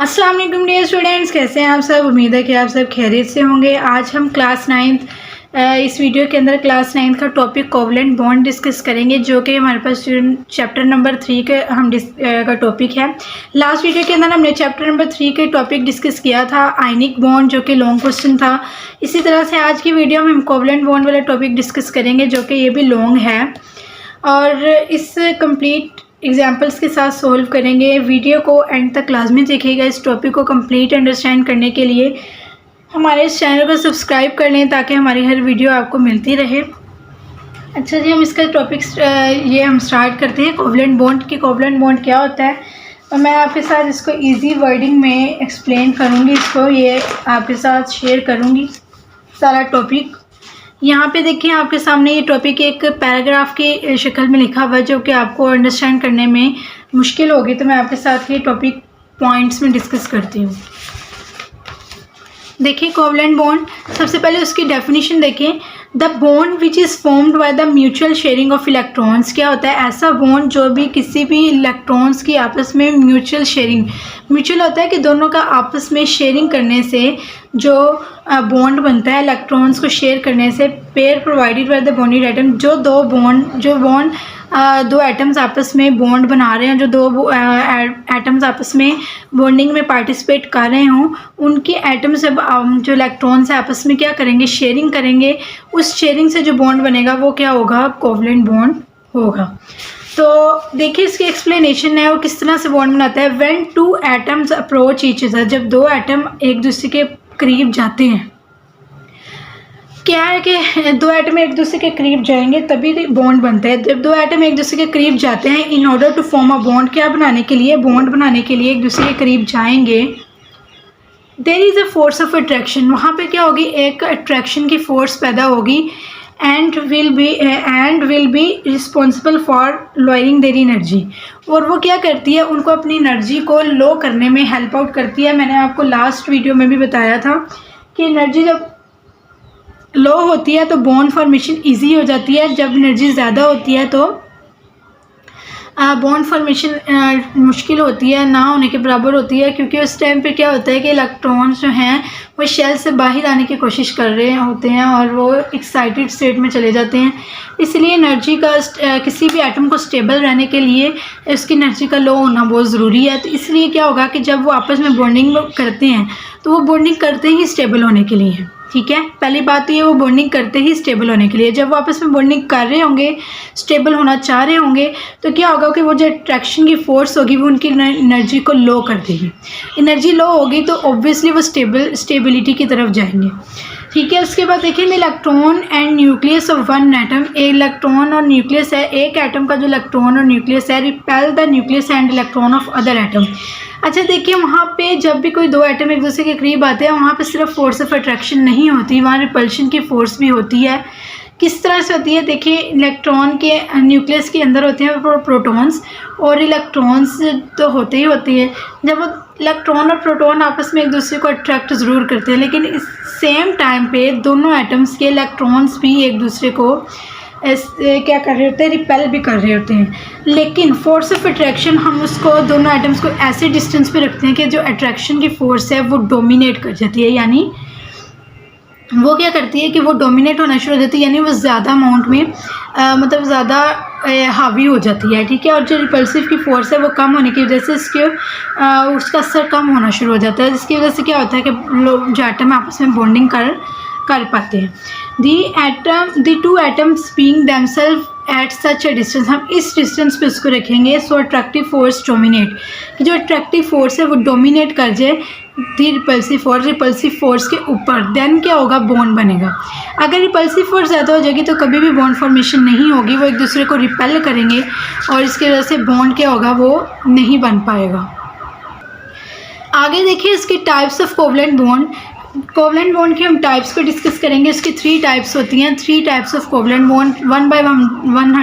अस्सलाम वालेकुम dear students, कैसे हैं आप सब। उम्मीद है कि आप सब खैरियत से होंगे। आज हम क्लास 9 इस वीडियो के अंदर क्लास 9 का टॉपिक कोवलेंट बॉन्ड डिस्कस करेंगे, जो कि हमारे पास चैप्टर नंबर 3 का टॉपिक है। लास्ट वीडियो के अंदर हमने चैप्टर नंबर 3 के टॉपिक डिस्कस किया था, आयनिक बॉन्ड, जो कि लॉन्ग क्वेश्चन था। इसी तरह से आज की वीडियो में हम कोवलेंट बॉन्ड वाला टॉपिक डिस्कस करेंगे, जो कि ये भी लॉन्ग है, और इस कंप्लीट एग्जाम्पल्स के साथ सोल्व करेंगे। वीडियो को एंड तक लाजमी देखिएगा। इस टॉपिक को कंप्लीट अंडरस्टैंड करने के लिए हमारे इस चैनल को सब्सक्राइब कर लें, ताकि हमारी हर वीडियो आपको मिलती रहे। अच्छा जी, हम इसका टॉपिक ये हम स्टार्ट करते हैं कोवलेंट बॉन्ड की। कोवलेंट बॉन्ड क्या होता है, और मैं आपके साथ इसको इजी वर्डिंग में एक्सप्लेन करूँगी। इसको ये आपके साथ शेयर करूँगी सारा टॉपिक। यहाँ पे देखिए आपके सामने ये टॉपिक एक पैराग्राफ की शक्ल में लिखा हुआ है, जो कि आपको अंडरस्टैंड करने में मुश्किल होगी। तो मैं आपके साथ ये टॉपिक पॉइंट्स में डिस्कस करती हूँ। देखिए कोवलेंट बॉन्ड, सबसे पहले उसकी डेफिनेशन देखें। The bond which is formed by the mutual sharing of electrons. क्या होता है ऐसा बॉन्ड जो भी किसी भी इलेक्ट्रॉन्स की आपस में म्यूचुअल शेयरिंग, म्यूचुअल होता है कि दोनों का आपस में शेयरिंग करने से जो बॉन्ड बनता है, इलेक्ट्रॉन्स को शेयर करने से। Pair provided by the bonded atom, जो दो एटम्स आपस में बॉन्ड बना रहे हैं, जो दो एटम्स आपस में बॉन्डिंग में पार्टिसिपेट कर रहे हों, उनके एटम से जो इलेक्ट्रॉन्स है आपस में क्या करेंगे, शेयरिंग करेंगे। उस शेयरिंग से जो बॉन्ड बनेगा वो क्या होगा, कोवलेंट बॉन्ड होगा। तो देखिए इसकी एक्सप्लेनेशन है वो किस तरह से बॉन्ड बनाता है। When two atoms approach each other, जब दो एटम एक दूसरे के करीब जाते हैं, क्या है कि दो एटम एक दूसरे के करीब जाएंगे तभी बॉन्ड बनता है। जब दो एटम एक दूसरे के करीब जाते हैं, in order to form a bond, क्या बनाने के लिए, बॉन्ड बनाने के लिए एक दूसरे के करीब जाएंगे। There is a force of attraction, वहाँ पे क्या होगी, एक अट्रैक्शन की फोर्स पैदा होगी। And will be responsible for lowering their energy, और वो क्या करती है, उनको अपनी एनर्जी को लो करने में हेल्प आउट करती है। मैंने आपको लास्ट वीडियो में भी बताया था कि एनर्जी जब लो होती है तो बॉन्ड फॉर्मेशन इजी हो जाती है, जब एनर्जी ज़्यादा होती है तो बॉन्ड फॉर्मेशन मुश्किल होती है, ना होने के बराबर होती है। क्योंकि उस टाइम पे क्या होता है कि इलेक्ट्रॉन्स जो हैं वो शेल से बाहर आने की कोशिश कर रहे होते हैं और वो एक्साइटेड स्टेट में चले जाते हैं। इसलिए एनर्जी का किसी भी एटम को स्टेबल रहने के लिए उसकी एनर्जी का लो होना बहुत ज़रूरी है। तो इसलिए क्या होगा कि जब वो आपस में बॉन्डिंग करते हैं तो वो बॉन्डिंग करते ही स्टेबल होने के लिए है। ठीक है, पहली बात तो ये, वो बॉन्डिंग करते ही स्टेबल होने के लिए। जब वो आपस में बॉन्डिंग कर रहे होंगे, स्टेबल होना चाह रहे होंगे, तो क्या होगा कि वो जो अट्रैक्शन की फोर्स होगी वो उनकी एनर्जी को लो कर देगी। एनर्जी लो होगी तो ऑब्वियसली वो स्टेबिलिटी की तरफ जाएंगे। ठीक है, उसके बाद देखिए electron and nucleus of one atom, electron और न्यूक्लियस है, एक एटम का जो इलेक्ट्रॉन और न्यूक्लियस है, repel the nucleus and electron of other atom. अच्छा देखिए, वहाँ पे जब भी कोई दो एटम एक दूसरे के करीब आते हैं, वहाँ पे सिर्फ फोर्स ऑफ अट्रैक्शन नहीं होती, वहाँ रिपल्शन की फोर्स भी होती है। किस तरह से होती है, देखिए इलेक्ट्रॉन के न्यूक्लियस के अंदर होते हैं प्रोटॉन्स, और इलेक्ट्रॉन्स तो होते ही होते हैं। जब वो इलेक्ट्रॉन और प्रोटॉन आपस में एक दूसरे को अट्रैक्ट ज़रूर करते हैं, लेकिन इस सेम टाइम पे दोनों एटम्स के इलेक्ट्रॉन्स भी एक दूसरे को क्या कर रहे होते हैं, रिपेल भी कर रहे होते हैं। लेकिन फोर्स ऑफ अट्रैक्शन हम उसको, दोनों एटम्स को ऐसे डिस्टेंस पे रखते हैं कि जो अट्रैक्शन की फोर्स है वो डोमिनेट कर जाती है, यानी वो क्या करती है कि वो डोमिनेट होना शुरू हो जाती है, यानी वो ज़्यादा अमाउंट में मतलब ज़्यादा हावी हो जाती है। ठीक है, और जो रिपल्सिव की फोर्स है वो कम होने की वजह से उसका असर कम होना शुरू हो जाता है, जिसकी वजह से क्या होता है कि जो एटम आपस में बॉन्डिंग कर पाते हैं। The two atoms being themselves at such a distance, हम इस डिस्टेंस पे उसको रखेंगे सो अट्रैक्टिव फोर्स डोमिनेट, कि जो अट्रैक्टिव फोर्स है वो डोमिनेट कर जाए दी रिपल्सिव फोर्स के ऊपर। देन क्या होगा, बॉन्ड बनेगा। अगर रिपल्सिव फोर्स ज़्यादा हो जाएगी तो कभी भी बॉन्ड फॉर्मेशन नहीं होगी, वो एक दूसरे को रिपेल करेंगे और इसकी वजह से बॉन्ड क्या होगा, वो नहीं बन पाएगा। आगे देखिए इसकी types of covalent bond. Covalent bond के हम टाइप्स को डिस्कस करेंगे। उसकी 3 टाइप्स होती हैं, 3 types of covalent bond, one by one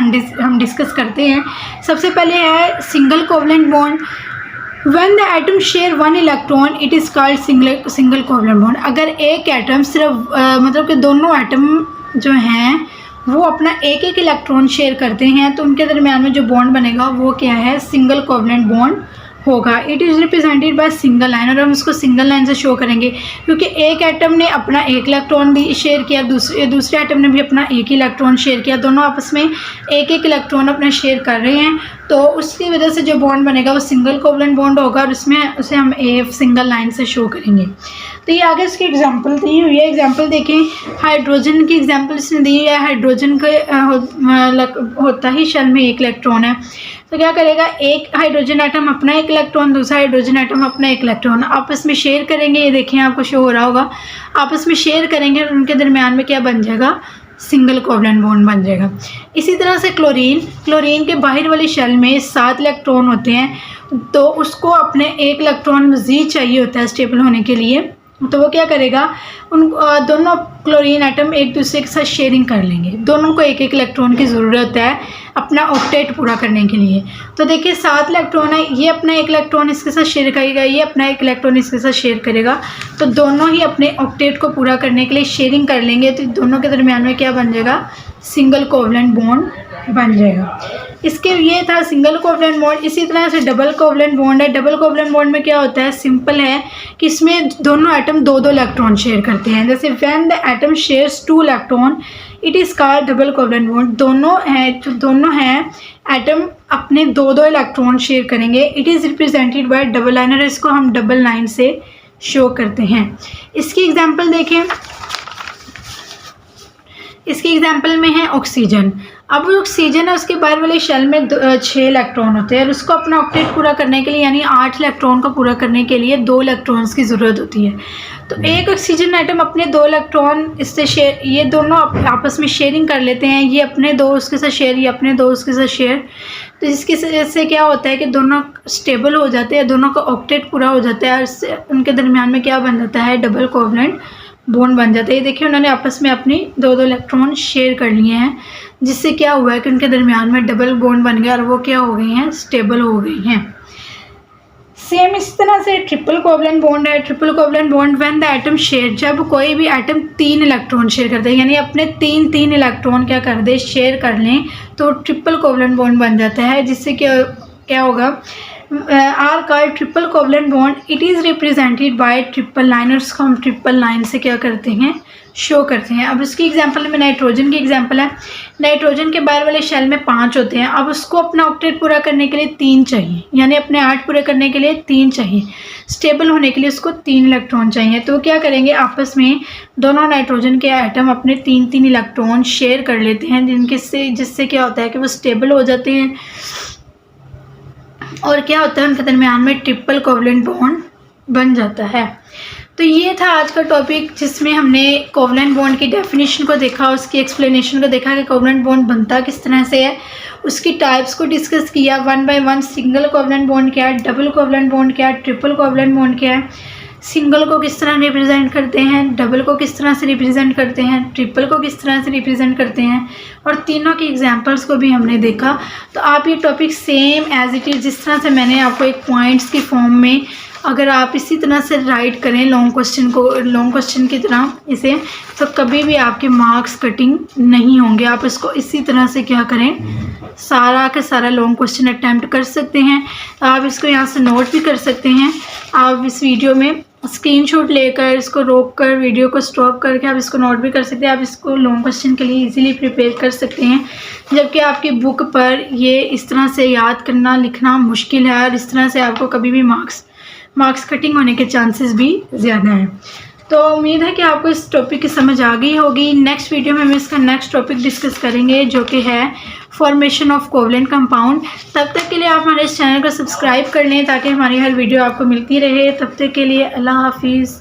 हम डिस्कस करते हैं। सबसे पहले है single covalent bond. When the atom share one electron it is called single covalent bond. अगर एक एटम सिर्फ मतलब कि दोनों एटम जो हैं वो अपना एक इलेक्ट्रॉन शेयर करते हैं तो उनके दरमियान में जो बॉन्ड बनेगा वो क्या है, सिंगल कोवलेंट बॉन्ड होगा। It is represented by single line, और हम इसको सिंगल लाइन से शो करेंगे क्योंकि एक एटम ने अपना एक इलेक्ट्रॉन शेयर किया, दूसरे एटम ने भी अपना एक ही इलेक्ट्रॉन शेयर किया, दोनों आपस में एक एक इलेक्ट्रॉन अपना शेयर कर रहे हैं, तो उसकी वजह से जो बॉन्ड बनेगा वो सिंगल कोवलेंट बॉन्ड होगा, और उसमें उसे हम सिंगल लाइन से शो करेंगे। तो ये आगे इसकी एग्जांपल दी हुई है। एग्जांपल देखें, हाइड्रोजन की एग्जांपल इसने दी है। हाइड्रोजन के होता ही शेल में एक इलेक्ट्रॉन है, तो क्या करेगा, एक हाइड्रोजन एटम अपना एक इलेक्ट्रॉन, दूसरा हाइड्रोजन एटम अपना एक इलेक्ट्रॉन आपस में शेयर करेंगे। ये देखें, आपको शो हो रहा होगा, आपस में शेयर करेंगे और उनके दरमियान में क्या बन जाएगा, सिंगल कोवलेंट बॉन्ड बन जाएगा। इसी तरह से क्लोरीन के बाहर वाली शेल में 7 इलेक्ट्रॉन होते हैं, तो उसको अपने एक इलेक्ट्रॉन मज़ीद चाहिए होता है स्टेबल होने के लिए, तो वो क्या करेगा, उन दोनों क्लोरीन एटम एक दूसरे के साथ शेयरिंग कर लेंगे। दोनों को एक एक इलेक्ट्रॉन की ज़रूरत है अपना ऑक्टेट पूरा करने के लिए। तो देखिए 7 इलेक्ट्रॉन है, ये अपना एक इलेक्ट्रॉन इसके साथ शेयर करेगा, ये अपना एक इलेक्ट्रॉन इसके साथ शेयर करेगा, तो दोनों ही अपने ऑक्टेट को पूरा करने के लिए शेयरिंग कर लेंगे, तो दोनों के दरमियान में क्या बन जाएगा, सिंगल कोवलेंट बॉन्ड बन जाएगा। इसके ये था सिंगल कोवलेंट बॉन्ड। इसी तरह से डबल कोवलेंट बॉन्ड है। डबल कोवलेंट बॉन्ड में क्या होता है, सिंपल है कि इसमें दोनों एटम 2-2 इलेक्ट्रॉन शेयर करते हैं। जैसे when the atom shares 2 electron it is called double covalent bond. दोनों हैं एटम अपने 2-2 इलेक्ट्रॉन शेयर करेंगे। It is represented bye double line, और इसको हम डबल लाइन से शो करते हैं। इसकी एग्जांपल देखें, इसकी एग्जांपल में है ऑक्सीजन। अब ऑक्सीजन है, उसके बाहर वाले शेल में 6 इलेक्ट्रॉन होते हैं, और उसको अपना ऑक्टेट पूरा करने के लिए यानी 8 इलेक्ट्रॉन को पूरा करने के लिए 2 इलेक्ट्रॉन्स की ज़रूरत होती है। तो एक ऑक्सीजन एटम अपने 2 इलेक्ट्रॉन इससे शेयर, ये दोनों आपस में शेयरिंग कर लेते हैं, ये अपने 2 उसके साथ शेयर, ये अपने 2 उसके साथ शेयर। तो इसकी वजह से क्या होता है कि दोनों स्टेबल हो जाते हैं, दोनों का ऑक्टेट पूरा हो जाता है, और इससे उनके दरमियान में क्या बन जाता है, डबल कोवलेंट बॉन्ड बन जाता है। ये देखिए उन्होंने आपस में अपनी 2-2 इलेक्ट्रॉन शेयर कर लिए हैं, जिससे क्या हुआ है कि उनके दरमियान में डबल बॉन्ड बन गया और वो क्या हो गई हैं, स्टेबल हो गई हैं। सेम इस तरह से ट्रिपल कोवलेंट बॉन्ड है। Triple covalent bond when the atom share, जब कोई भी एटम 3 इलेक्ट्रॉन शेयर करते हैं, यानी अपने 3 इलेक्ट्रॉन क्या कर दे, शेयर कर लें, तो ट्रिपल कोवलेंट बॉन्ड बन जाता है, जिससे क्या होगा, are called triple covalent bond. It is represented by triple line, और उसको हम ट्रिपल लाइन से क्या करते हैं, शो करते हैं। अब उसकी एग्जांपल में नाइट्रोजन की एग्जांपल है। नाइट्रोजन के बाहर वाले शेल में 5 होते हैं। अब उसको अपना ऑक्टेट पूरा करने के लिए 3 चाहिए, यानी अपने 8 पूरे करने के लिए 3 चाहिए, स्टेबल होने के लिए उसको 3 इलेक्ट्रॉन चाहिए। तो क्या करेंगे, आपस में दोनों नाइट्रोजन के एटम अपने 3 इलेक्ट्रॉन शेयर कर लेते हैं, जिससे क्या होता है कि वो स्टेबल हो जाते हैं, और क्या होता है, उनके दरमियान में ट्रिपल कोवलेंट बॉन्ड बन जाता है। तो ये था आज का टॉपिक, जिसमें हमने कोवलेंट बॉन्ड की डेफिनेशन को देखा, उसकी एक्सप्लेनेशन को देखा कि कोवलेंट बॉन्ड बनता किस तरह से है, उसकी टाइप्स को डिस्कस किया 1 बाय 1। सिंगल कोवलेंट बॉन्ड क्या है, डबल कोवलेंट बॉन्ड क्या है, ट्रिपल कोवलेंट बॉन्ड क्या है, सिंगल को किस तरह रिप्रेजेंट करते हैं, डबल को किस तरह से रिप्रेजेंट करते हैं, ट्रिपल को किस तरह से रिप्रेजेंट करते हैं, और तीनों की एग्जांपल्स को भी हमने देखा। तो आप ये topic same as it is, जिस तरह से मैंने आपको एक पॉइंट्स की फॉर्म में, अगर आप इसी तरह से राइट करें लॉन्ग क्वेश्चन की तरह इसे, तो कभी भी आपके मार्क्स कटिंग नहीं होंगे। आप इसको इसी तरह से क्या करें, सारा का सारा लॉन्ग क्वेश्चन अटैम्प्ट कर सकते हैं। आप इसको यहाँ से नोट भी कर सकते हैं। आप इस वीडियो में स्क्रीनशॉट लेकर, इसको रोक कर, वीडियो को स्टॉप करके आप इसको नोट भी कर सकते हैं। आप इसको लॉन्ग क्वेश्चन के लिए इजीली प्रिपेयर कर सकते हैं, जबकि आपकी बुक पर ये इस तरह से याद करना, लिखना मुश्किल है, और इस तरह से आपको कभी भी मार्क्स कटिंग होने के चांसेस भी ज़्यादा हैं। तो उम्मीद है कि आपको इस टॉपिक की समझ आ गई होगी। नेक्स्ट वीडियो में हम इसका नेक्स्ट टॉपिक डिस्कस करेंगे, जो कि है फॉर्मेशन ऑफ कोवलेंट कंपाउंड। तब तक के लिए आप हमारे इस चैनल को सब्सक्राइब कर लें, ताकि हमारी हर वीडियो आपको मिलती रहे। तब तक के लिए अल्लाह हाफिज़।